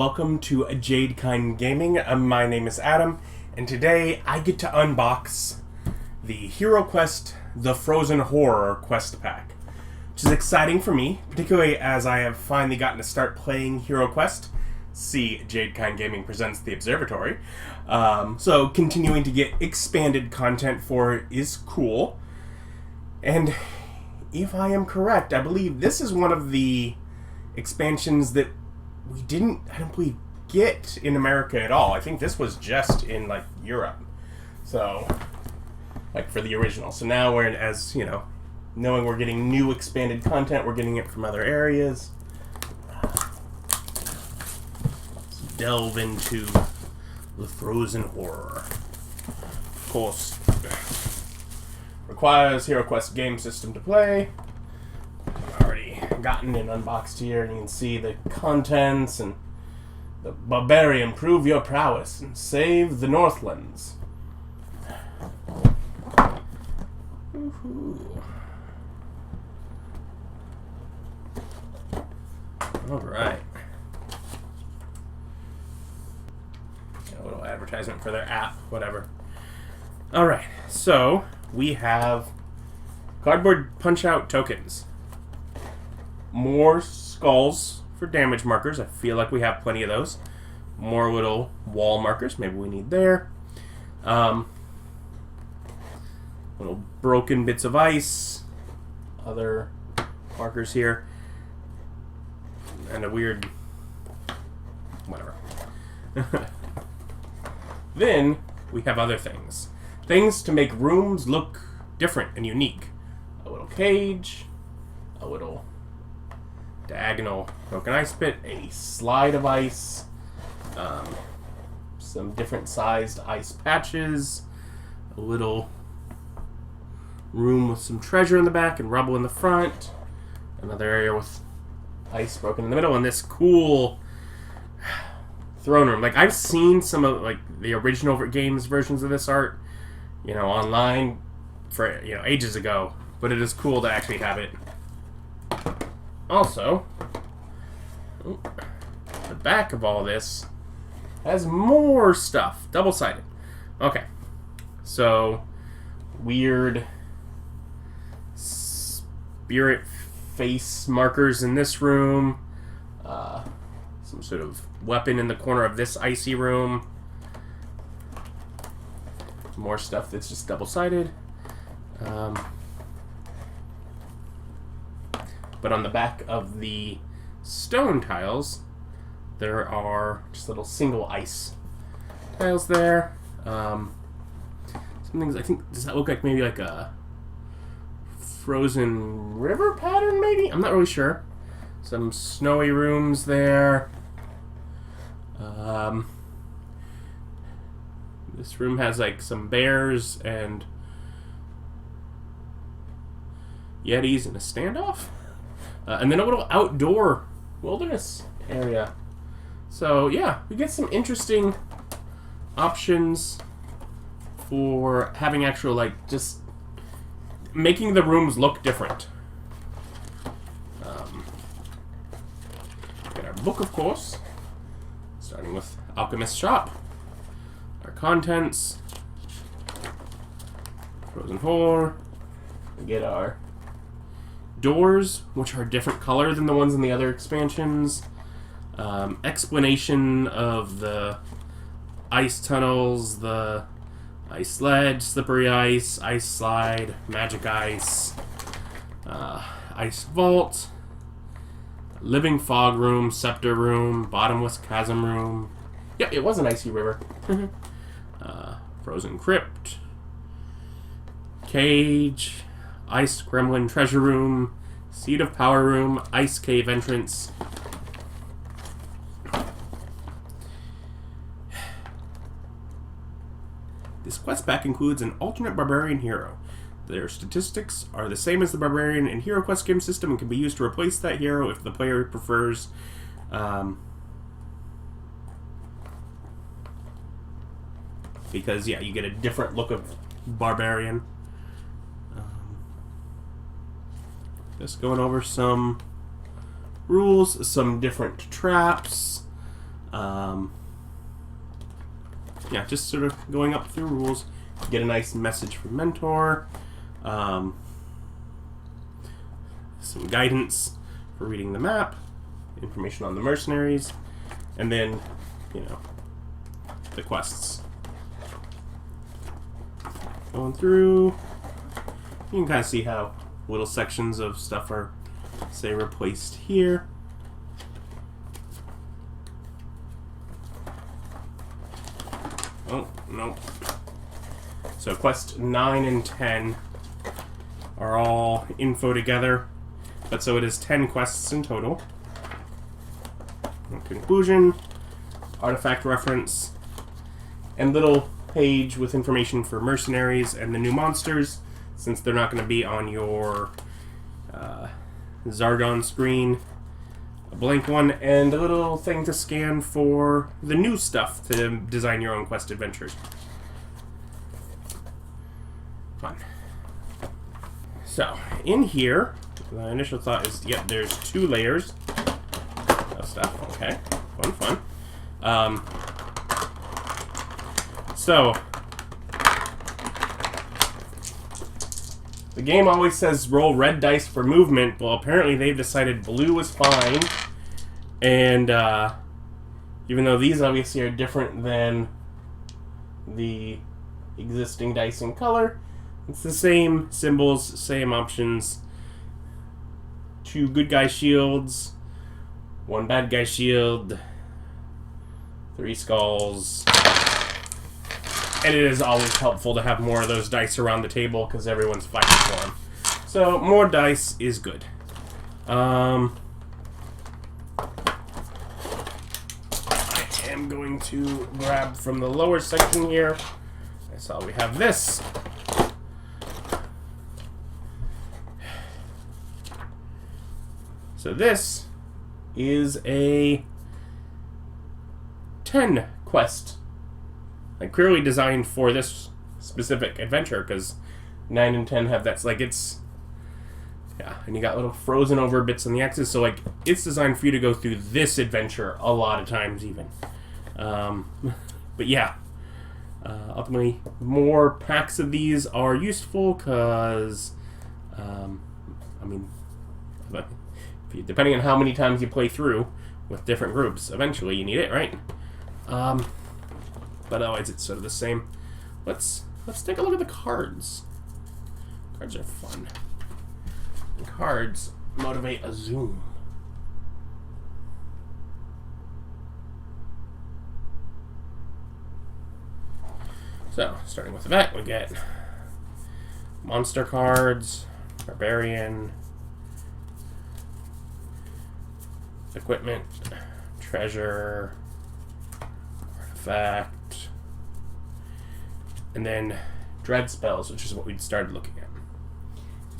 welcome to Jadekind Gaming. My name is Adam, and today I get to unbox the HeroQuest The Frozen Horror Quest Pack, which is exciting for me, particularly as I have finally gotten to start playing HeroQuest. See, Jadekind Gaming presents the Observatory. So continuing to get expanded content for it is cool. And if I am correct, I believe this is one of the expansions that I don't believe, get in America at all. I think this was just in, Europe. So, for the original. So now we're, knowing we're getting new expanded content, we're getting it from other areas. Let's delve into the Frozen Horror. Of course, requires HeroQuest game system to play. I've already gotten it unboxed here, and you can see the contents and the Barbarian, prove your prowess and save the Northlands. Alright. A little advertisement for their app, whatever. Alright, so we have cardboard punch-out tokens. More skulls for damage markers. I feel like we have plenty of those. More little wall markers. Maybe we need there. Little broken bits of ice. Other markers here. And a weird... whatever. Then we have other things. Things to make rooms look different and unique. A little cage. A little diagonal broken ice pit, a slide of ice, some different sized ice patches, a little room with some treasure in the back and rubble in the front, another area with ice broken in the middle, and this cool throne room. I've seen some of the original games versions of this art, online for ages ago, but it is cool to actually have it. Also, the back of all this has more stuff. Double-sided. Okay. So, weird spirit face markers in this room. Some sort of weapon in the corner of this icy room. More stuff that's just double-sided. But on the back of the stone tiles, there are just little single ice tiles there. Some things, I think, does that look like maybe like a frozen river pattern, maybe? I'm not really sure. Some snowy rooms there. This room has some bears and yetis in a standoff. And then a little outdoor wilderness area. So, yeah, we get some interesting options for having actual, just making the rooms look different. Get our book, of course, starting with Alchemist's Shop. Our contents. Frozen Horror. We get our doors, which are a different color than the ones in the other expansions. Explanation of the ice tunnels, the ice ledge, slippery ice, ice slide, magic ice, ice vault, living fog room, scepter room, bottomless chasm room. Yeah, it was an icy river. Frozen crypt, cage, ice gremlin treasure room, seat of power room, ice cave entrance. This quest pack includes an alternate Barbarian hero. Their statistics are the same as the Barbarian in HeroQuest game system and can be used to replace that hero if the player prefers. Because, yeah, you get a different look of Barbarian. Just going over some rules, some different traps, Yeah, just sort of going up through rules. Get a nice message from mentor. Some guidance for reading the map. Information on the mercenaries. And then, you know, the quests. Going through, you can kind of see how little sections of stuff are, say, replaced here. Oh, nope. So quest 9 and 10 are all info together, but so it is 10 quests in total. Conclusion, artifact reference, and little page with information for mercenaries and the new monsters, since they're not going to be on your Zargon screen. A blank one, and a little thing to scan for the new stuff to design your own quest adventures. Fun. So, in here, my initial thought is, yeah, there's 2 layers of stuff. Okay, fun. So, the game always says roll red dice for movement. Well, apparently they've decided blue is fine. And even though these obviously are different than the existing dice in color, it's the same symbols, same options. 2 good guy shields, 1 bad guy shield, 3 skulls. And it is always helpful to have more of those dice around the table because everyone's fighting for them. So more dice is good. I am going to grab from the lower section here. I saw we have this. So this is a 10 quest. Like clearly designed for this specific adventure, because 9 and 10 have that. Like it's, yeah, and you got little frozen over bits on the axis. So like it's designed for you to go through this adventure a lot of times even. But yeah, ultimately more packs of these are useful because, I mean, depending on how many times you play through with different groups, eventually you need it, right? But otherwise it's sort of the same. Let's take a look at the cards. Cards are fun. And cards motivate a zoom. So, starting with the back, we get monster cards, Barbarian, equipment, treasure, artifact, and then dread spells, which is what we started looking at.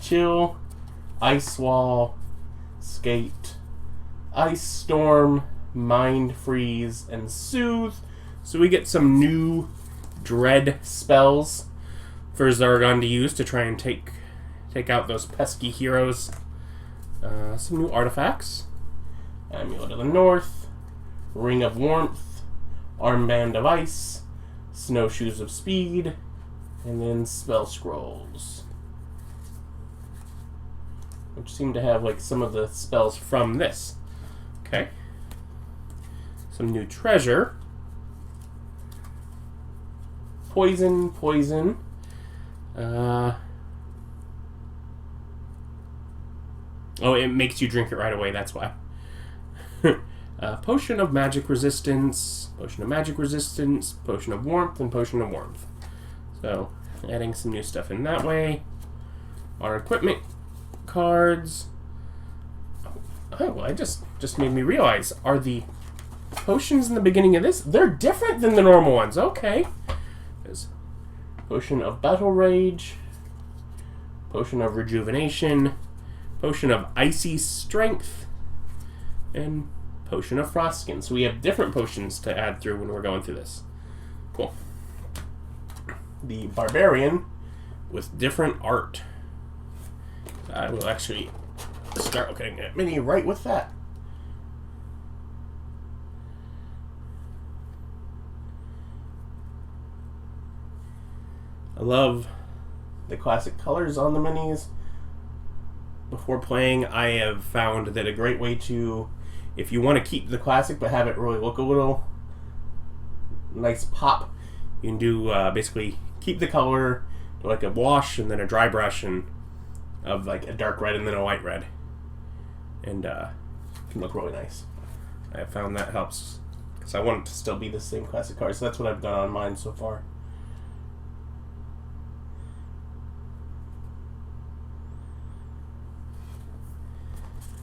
Chill, Ice Wall, Skate, Ice Storm, Mind Freeze, and Soothe. So we get some new dread spells for Zargon to use to try and take out those pesky heroes. Some new artifacts. Amulet of the North, Ring of Warmth, Armband of Ice, Snowshoes of Speed, and then Spell Scrolls, which seem to have like some of the spells from this. Okay. Some new treasure. Poison. Oh, it makes you drink it right away, that's why. Potion of Magic Resistance, Potion of Magic Resistance, Potion of Warmth, and Potion of Warmth. So, adding some new stuff in that way. Our equipment cards. Oh, well, I just made me realize, are the potions in the beginning of this, they're different than the normal ones. Okay. There's Potion of Battle Rage, Potion of Rejuvenation, Potion of Icy Strength, and Potion of Frostskin. So we have different potions to add through when we're going through this. Cool. The Barbarian with different art. I will actually start looking at mini right with that. I love the classic colors on the minis. Before playing, I have found that a great way to, if you want to keep the classic but have it really look a little nice pop, you can do basically keep the color, do like a wash and then a dry brush and of like a dark red and then a light red, and it can look really nice. I have found that helps because I want it to still be the same classic color, so that's what I've done on mine so far.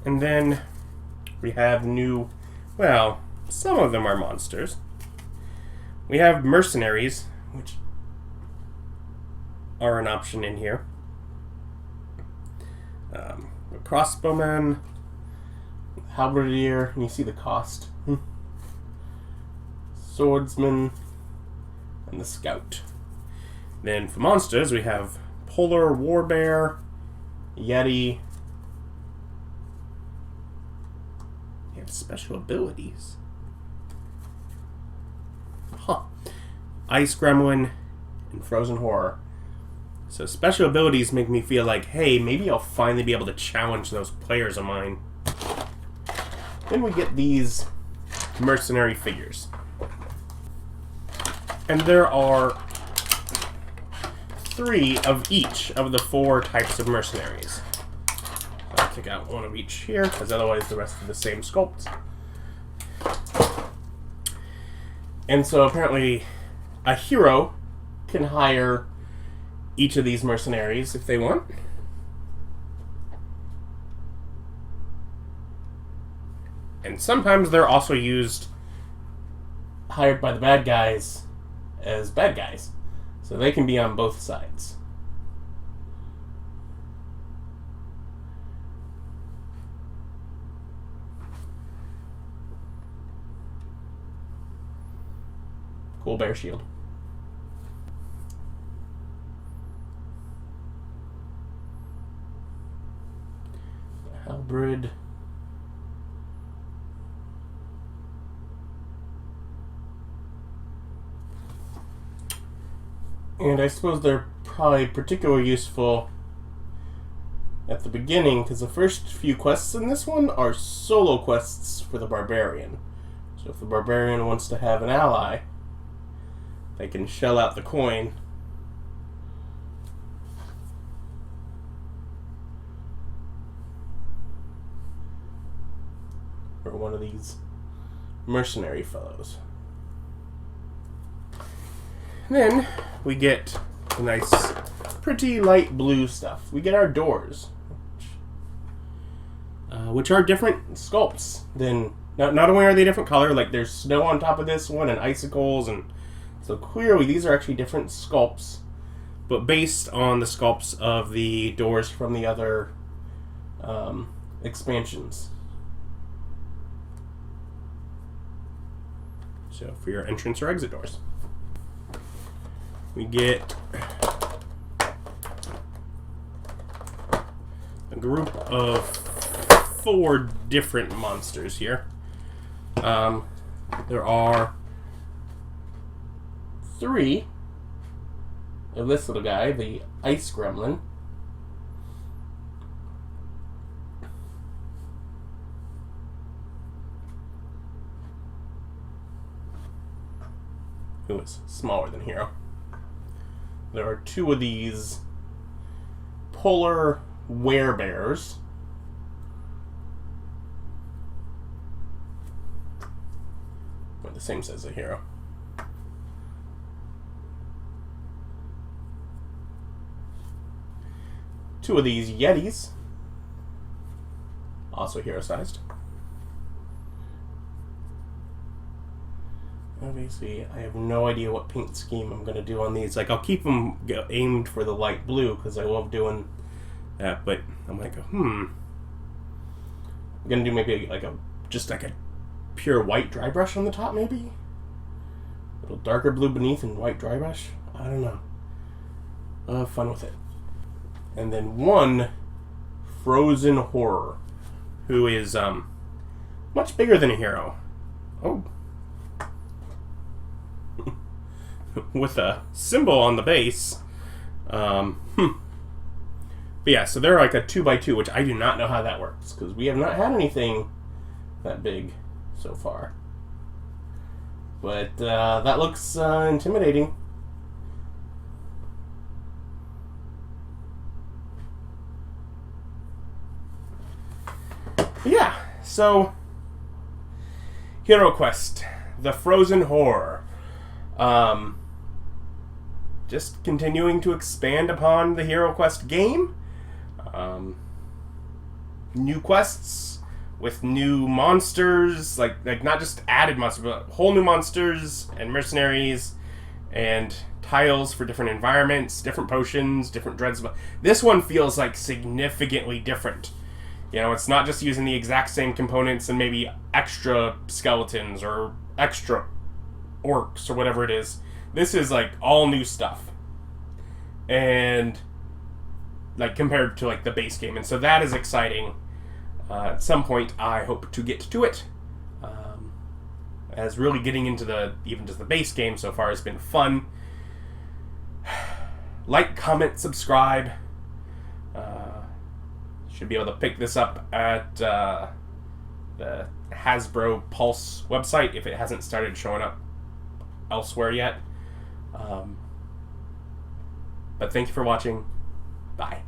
And then we have new, well, some of them are monsters. We have mercenaries, which are an option in here. A crossbowman, halberdier, and you see the cost. Swordsman, and the scout. Then for monsters, we have polar warbear, yeti. They have special abilities. Ice gremlin and frozen horror. So special abilities make me feel like, hey, maybe I'll finally be able to challenge those players of mine. Then we get these mercenary figures. And there are 3 of each of the 4 types of mercenaries. I'll take out one of each here, because otherwise the rest are the same sculpts. And so apparently a hero can hire each of these mercenaries if they want. And sometimes they're also hired by the bad guys as bad guys. So they can be on both sides. Cool bear shield. Halberd. And I suppose they're probably particularly useful at the beginning, because the first few quests in this one are solo quests for the Barbarian. So if the Barbarian wants to have an ally, they can shell out the coin. For one of these mercenary fellows. Then we get a nice, pretty light blue stuff. We get our doors, which are different sculpts than. Not only are they different color, like there's snow on top of this one and icicles, and so clearly these are actually different sculpts, but based on the sculpts of the doors from the other expansions. So for your entrance or exit doors. We get a group of 4 different monsters here. There are 3 of this little guy, the ice gremlin. Who is smaller than Hero. There are 2 of these polar werebears. They're the same size as a Hero. Two of these yetis. Also hero-sized. Obviously, I have no idea what paint scheme I'm going to do on these. Like, I'll keep them aimed for the light blue because I love doing that, but I'm like, I'm going to do maybe like just like a pure white dry brush on the top, maybe? A little darker blue beneath and white dry brush? I don't know. I'll have fun with it. And then one frozen horror, who is much bigger than a hero. Oh. With a symbol on the base But yeah, so they're like a 2x2, which I do not know how that works, because we have not had anything that big so far. But that looks intimidating. Yeah, so HeroQuest, the Frozen Horror. Just continuing to expand upon the HeroQuest game. New quests with new monsters, like not just added monsters, but whole new monsters and mercenaries and tiles for different environments, different potions, different dreads. This one feels like significantly different. You know, it's not just using the exact same components and maybe extra skeletons or extra orcs or whatever it is. This is like all new stuff. And like compared to like the base game. And so that is exciting. At some point I hope to get to it. As really getting into even just the base game so far has been fun. Like, comment, subscribe. Should be able to pick this up at the Hasbro Pulse website if it hasn't started showing up elsewhere yet. But thank you for watching. Bye.